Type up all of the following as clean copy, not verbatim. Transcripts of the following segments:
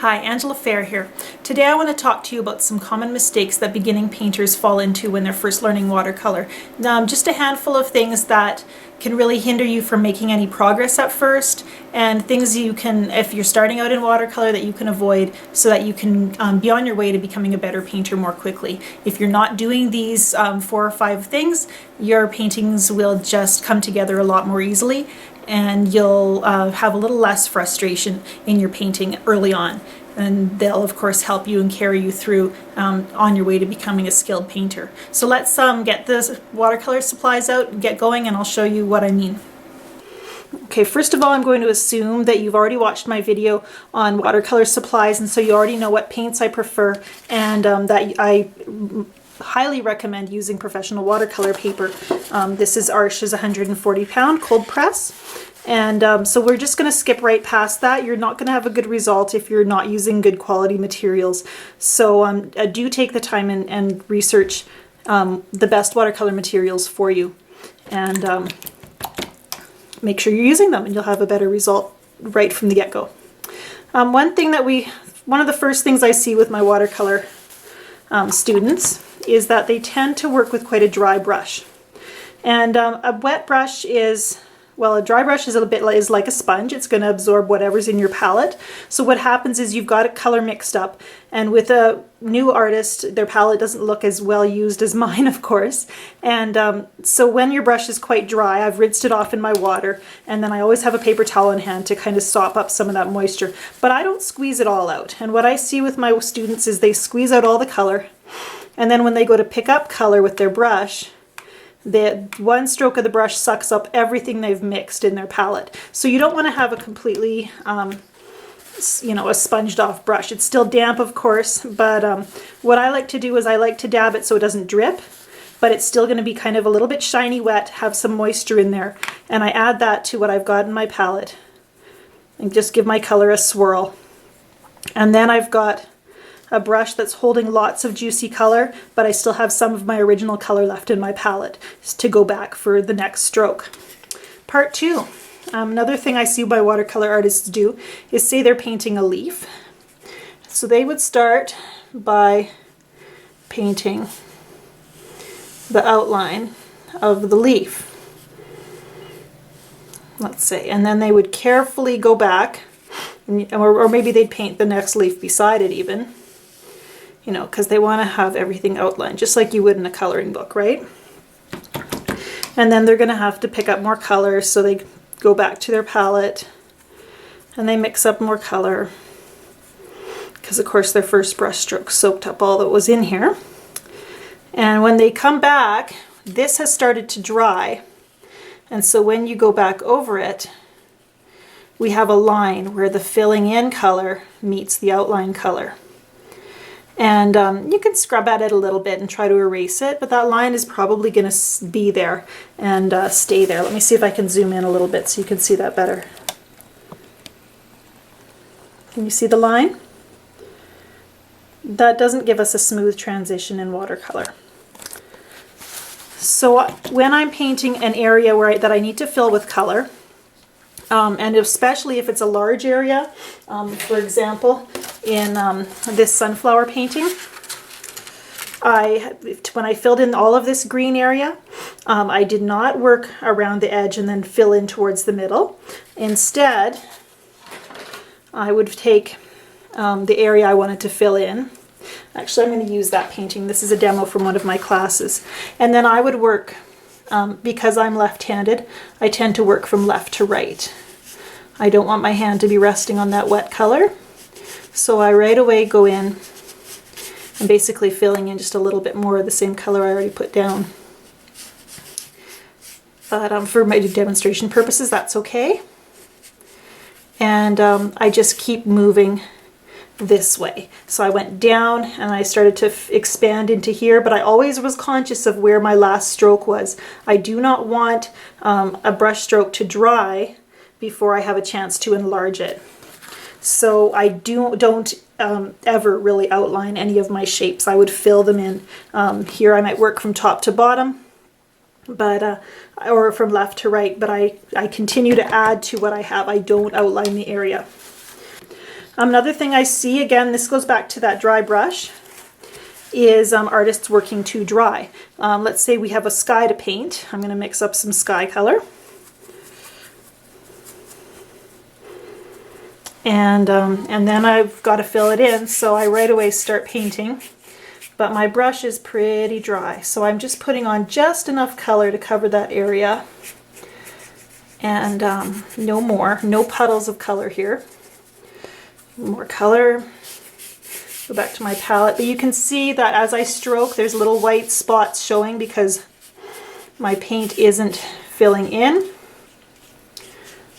Hi, Angela Fehr here. Today I want to talk to you about some common mistakes that beginning painters fall into when they're first learning watercolor. Just a handful of things that can really hinder you from making any progress at first, and things you can, if you're starting out in watercolor, that you can avoid so that you can be on your way to becoming a better painter more quickly. If you're not doing these 4 or 5 things, your paintings will just come together a lot more easily, and you'll have a little less frustration in your painting early on. And they'll of course help you and carry you through on your way to becoming a skilled painter. So let's get the watercolor supplies out and get going, and I'll show you what I mean. Okay, first of all, I'm going to assume that you've already watched my video on watercolor supplies, and so you already know what paints I prefer, and that I highly recommend using professional watercolor paper. This is Arches 140 pound cold press, and so we're just going to skip right past that. You're not going to have a good result if you're not using good quality materials. So do take the time and research the best watercolor materials for you, and make sure you're using them, and you'll have a better result right from the get-go. One of the first things I see with my watercolor students is that they tend to work with quite a dry brush. And a wet brush is, well, a dry brush is is like a sponge. It's going to absorb whatever's in your palette. So what happens is you've got a color mixed up, and with a new artist, their palette doesn't look as well used as mine, of course. And so when your brush is quite dry, I've rinsed it off in my water, and then I always have a paper towel in hand to kind of sop up some of that moisture. But I don't squeeze it all out. And what I see with my students is they squeeze out all the color, and then when they go to pick up color with their brush, the one stroke of the brush sucks up everything they've mixed in their palette. So you don't want to have a completely, a sponged off brush. It's still damp, of course, but what I like to do is I like to dab it so it doesn't drip, but it's still going to be kind of a little bit shiny wet, have some moisture in there, and I add that to what I've got in my palette and just give my color a swirl. And then I've got a brush that's holding lots of juicy color, but I still have some of my original color left in my palette to go back for the next stroke. Part 2. Another thing I see my watercolor artists do is say they're painting a leaf. So they would start by painting the outline of the leaf, let's say, and then they would carefully go back, or maybe they'd paint the next leaf beside it even, because they want to have everything outlined, just like you would in a coloring book, right? And then they're going to have to pick up more color, so they go back to their palette and they mix up more color, because of course their first brush stroke soaked up all that was in here. And when they come back, this has started to dry, and so when you go back over it, we have a line where the filling in color meets the outline color. And you can scrub at it a little bit and try to erase it, but that line is probably going to be there and stay there. Let me see if I can zoom in a little bit so you can see that better. Can you see the line? That doesn't give us a smooth transition in watercolor. So when I'm painting an area that I need to fill with color, and especially if it's a large area, for example, in this sunflower painting, when I filled in all of this green area, I did not work around the edge and then fill in towards the middle. Instead, I would take the area I wanted to fill in. Actually, I'm going to use that painting. This is a demo from one of my classes. And then I would work, because I'm left-handed, I tend to work from left to right. I don't want my hand to be resting on that wet color. So I right away go in and basically filling in just a little bit more of the same color I already put down. But for my demonstration purposes, that's okay. And I just keep moving this way. So I went down and I started to expand into here, but I always was conscious of where my last stroke was. I do not want a brush stroke to dry before I have a chance to enlarge it. So I don't ever really outline any of my shapes. I would fill them in. Here I might work from top to bottom, but or from left to right, but I continue to add to what I have. I don't outline the area. Another thing I see, again, this goes back to that dry brush, is artists working too dry. Let's say we have a sky to paint. I'm going to mix up some sky color. And then I've got to fill it in, so I right away start painting. But my brush is pretty dry, so I'm just putting on just enough color to cover that area. And no more, no puddles of color here. More color. Go back to my palette, but you can see that as I stroke, there's little white spots showing because my paint isn't filling in.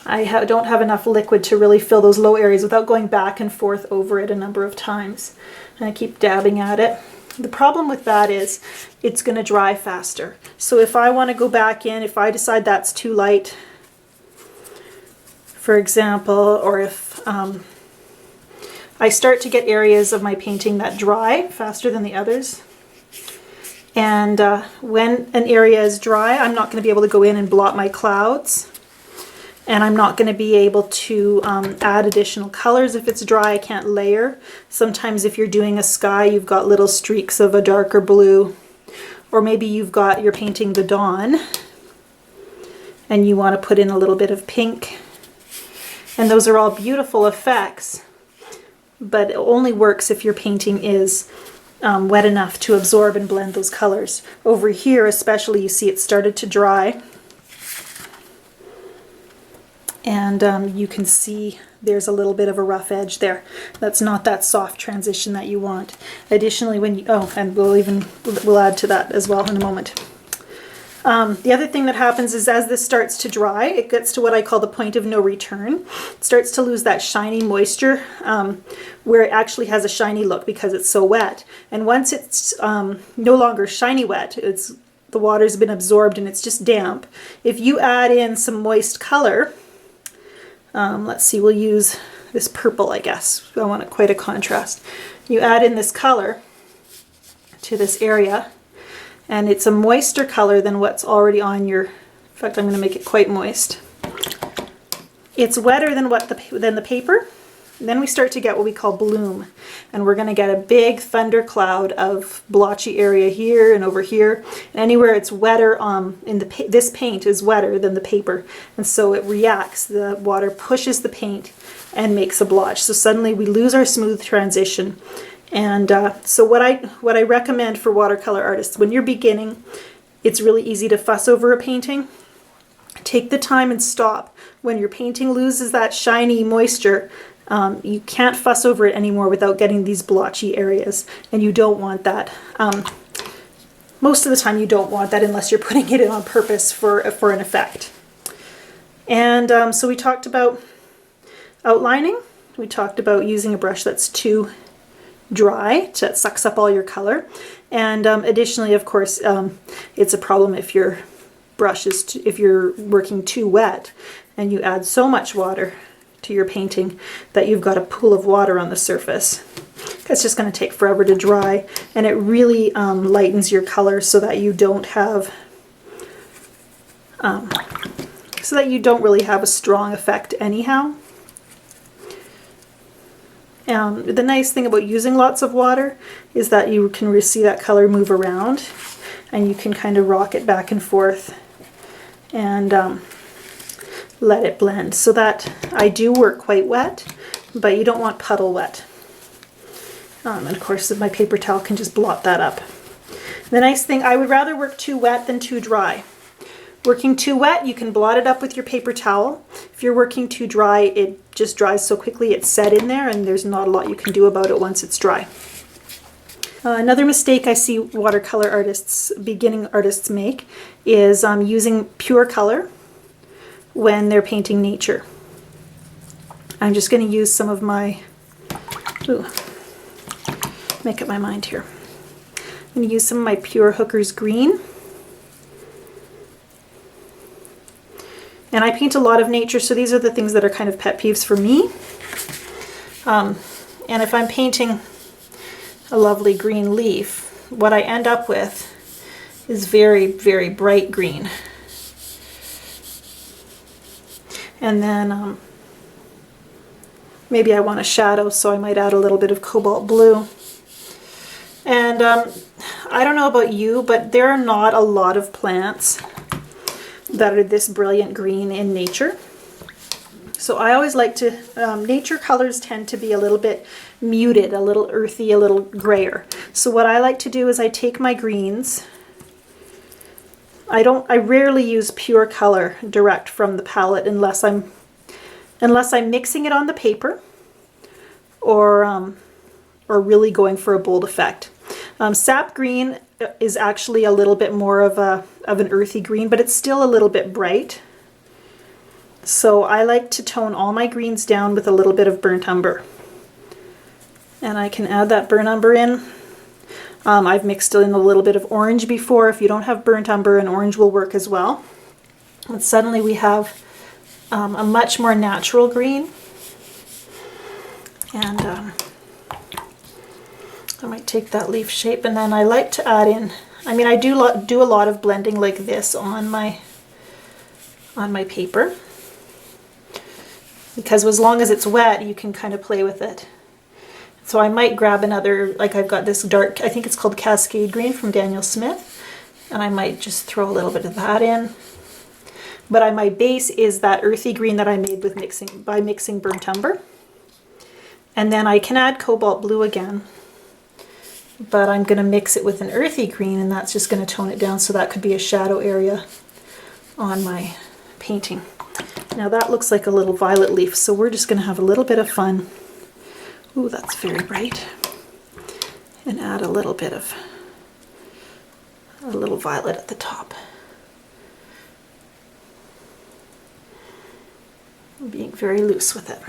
I don't have enough liquid to really fill those low areas without going back and forth over it a number of times. And I keep dabbing at it. The problem with that is it's going to dry faster. So if I want to go back in, if I decide that's too light, for example, or if I start to get areas of my painting that dry faster than the others. And when an area is dry, I'm not going to be able to go in and blot my clouds. And I'm not going to be able to add additional colors. If it's dry, I can't layer. Sometimes if you're doing a sky, you've got little streaks of a darker blue. Or maybe you're painting the dawn and you want to put in a little bit of pink. And those are all beautiful effects. But it only works if your painting is wet enough to absorb and blend those colors. Over here especially, you see it started to dry. And you can see there's a little bit of a rough edge there. That's not that soft transition that you want. Additionally, and we'll add to that as well in a moment. The other thing that happens is as this starts to dry, it gets to what I call the point of no return. It starts to lose that shiny moisture where it actually has a shiny look because it's so wet. And once it's no longer shiny wet, the water's been absorbed and it's just damp. If you add in some moist color, let's see, we'll use this purple, I guess. I want quite a contrast. You add in this color to this area, and it's a moister color than what's already on your, in fact, I'm going to make it quite moist. It's wetter than the paper. And then we start to get what we call bloom, and we're going to get a big thundercloud of blotchy area here and over here. And anywhere it's wetter, this paint is wetter than the paper, and so it reacts. The water pushes the paint and makes a blotch. So suddenly we lose our smooth transition. And so what I recommend for watercolor artists, when you're beginning, it's really easy to fuss over a painting. Take the time and stop. When your painting loses that shiny moisture, you can't fuss over it anymore without getting these blotchy areas, and you don't want that. Most of the time you don't want that unless you're putting it in on purpose for an effect. And so we talked about outlining. We talked about using a brush that's too dry, that sucks up all your color. And additionally, of course, it's a problem if your brush if you're working too wet and you add so much water to your painting that you've got a pool of water on the surface. It's just going to take forever to dry, and it really lightens your color so that you don't have really have a strong effect anyhow. The nice thing about using lots of water is that you can see that color move around, and you can kind of rock it back and forth and let it blend. So that I do work quite wet, but you don't want puddle wet. And of course my paper towel can just blot that up. The nice thing, I would rather work too wet than too dry. Working too wet, you can blot it up with your paper towel. If you're working too dry, it just dries so quickly it's set in there, and there's not a lot you can do about it once it's dry. Another mistake I see watercolor artists, beginning artists make, is using pure color when they're painting nature. I'm just going to use some of my, make up my mind here. I'm going to use some of my pure Hooker's Green. And I paint a lot of nature, so these are the things that are kind of pet peeves for me. And if I'm painting a lovely green leaf, what I end up with is very, very bright green. And then Maybe I want a shadow, so I might add a little bit of cobalt blue. And I don't know about you, but there are not a lot of plants that are this brilliant green in nature. So I always like to, nature colors tend to be a little bit muted, a little earthy, a little grayer. So what I like to do is I take my greens. I rarely use pure color direct from the palette unless I'm mixing it on the paper or really going for a bold effect. Sap green is actually a little bit more of an earthy green, but it's still a little bit bright. So I like to tone all my greens down with a little bit of burnt umber. And I can add that burnt umber in. I've mixed in a little bit of orange before. If you don't have burnt umber, an orange will work as well. And suddenly we have a much more natural green. And I might take that leaf shape, and then I like to add in, I do a lot of blending like this on my paper, because as long as it's wet you can kind of play with it. So I might grab another, like I've got this dark, I think it's called Cascade Green from Daniel Smith, and I might just throw a little bit of that in. But my base is that earthy green that I made with mixing burnt umber. And then I can add cobalt blue again, but I'm going to mix it with an earthy green, and that's just going to tone it down, so that could be a shadow area on my painting. Now that looks like a little violet leaf, so we're just going to have a little bit of fun. Ooh, that's very bright. And add a little bit of a little violet at the top. I'm being very loose with it.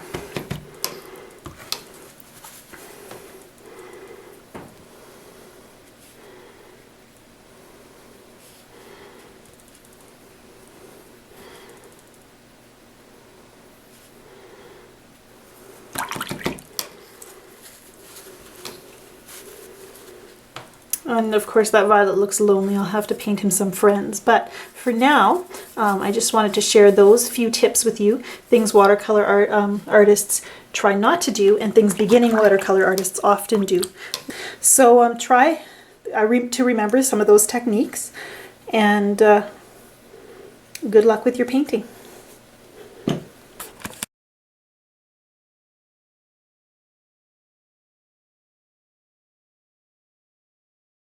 And of course that violet looks lonely. I'll have to paint him some friends. But for now, I just wanted to share those few tips with you. Things watercolor artists try not to do, and things beginning watercolor artists often do. So try to remember some of those techniques, and good luck with your painting.